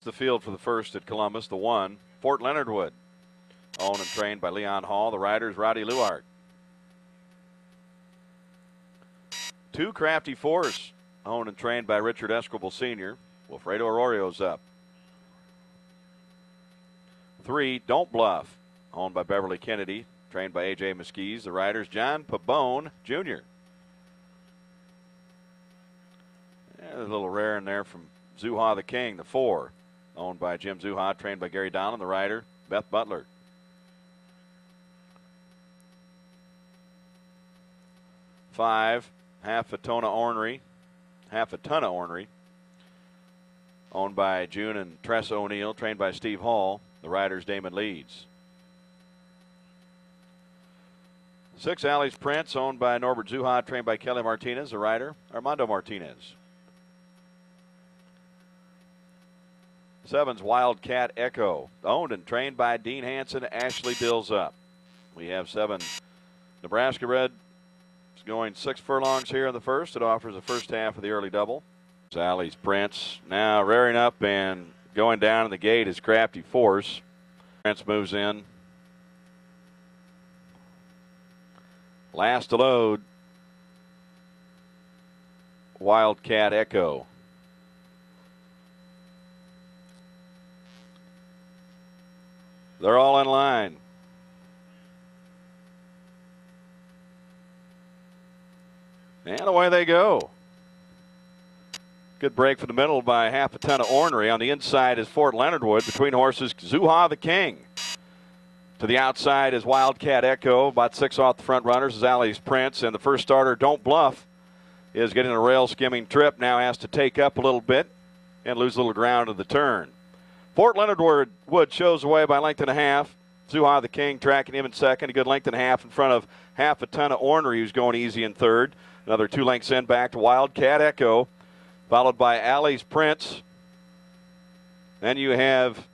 the field for the first at Columbus, the 1, Fort Leonard Wood. Owned and trained by Leon Hall. The rider's Roddy Luart. 2, Crafty Force. Owned and trained by Richard Escobar Sr. Wilfredo Arroyo's up. 3, Don't Bluff. Owned by Beverly Kennedy. Trained by A.J. Mesquise. The rider's John Pabone Jr. A little rare in there from Zuha the King, the 4. Owned by Jim Zuha. Trained by Gary Donlin. The rider, Beth Butler. 5, Half a Ton of Ornery. Owned by June and Tressa O'Neill. Trained by Steve Hall. The rider's Damon Leeds. 6, Alley's Prince. Owned by Norbert Zuha. Trained by Kelly Martinez. The rider, Armando Martinez. 7's Wildcat Echo. Owned and trained by Dean Hanson. Ashley Dills up. We have 7 Nebraska Red. Going 6 furlongs here in the first. It offers the first half of the early double. Alley's Prince now rearing up and going down in the gate is Crafty Force. Prince moves in. Last to load, Wildcat Echo. They're all in line. And away they go. Good break for the middle by Half a Ton of Ornery. On the inside is Fort Leonard Wood. Between horses, Zuha the King. To the outside is Wildcat Echo. About 6 off the front runners is Alley's Prince. And the first starter, Don't Bluff, is getting a rail skimming trip. Now has to take up a little bit and lose a little ground in the turn. Fort Leonard Wood shows away by 1.5 lengths. Zuha the King tracking him in second. A good 1.5 lengths in front of Half a Ton of Ornery, who's going easy in third. Another 2 lengths in back to Wildcat Echo, followed by Alley's Prince. Then you have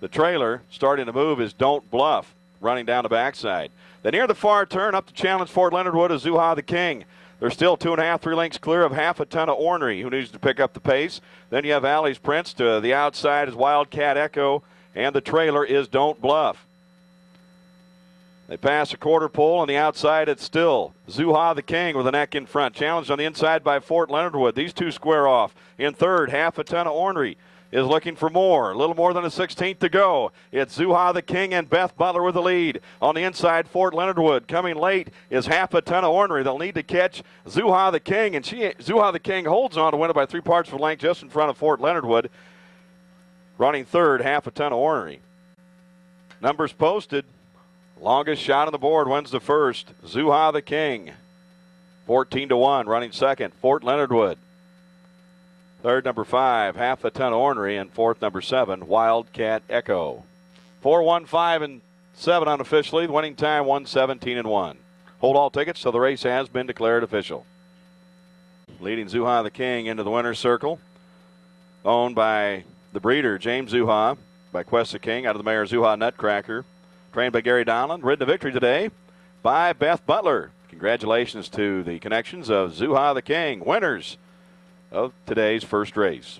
the trailer starting to move is Don't Bluff, running down the backside. Then near the far turn, up to challenge Fort Leonard Wood is Zuha the King. They're still 2.5, 3 lengths clear of Half a Ton of Ornery, who needs to pick up the pace. Then you have Alley's Prince. To the outside is Wildcat Echo, and the trailer is Don't Bluff. They pass a quarter pole. On the outside, it's still Zuha the King with a neck in front. Challenged on the inside by Fort Leonard Wood. These two square off. In third, Half a Ton of Ornery is looking for more. A little more than a 16th to go. It's Zuha the King and Beth Butler with the lead. On the inside, Fort Leonard Wood. Coming late is Half a Ton of Ornery. They'll need to catch Zuha the King, and Zuha the King holds on to win it by 3 parts of a length just in front of Fort Leonard Wood. Running third, Half a Ton of Ornery. Numbers posted. Longest shot on the board wins the first. Zuha the King, 14-1. Running second, Fort Leonard Wood. Third, number 5, Half a Ton of Ornery. And fourth, number 7, Wildcat Echo. 4, 1, 5, and 7 unofficially. The winning time 1:17-1. Hold all tickets till the race has been declared official. Leading Zuha the King into the winner's circle. Owned by the breeder, James Zuha, by Questa King out of the mare Zuha Nutcracker. Trained by Gary Donlin. Ridden to victory today by Beth Butler. Congratulations to the connections of Zuha the King, winners of today's first race.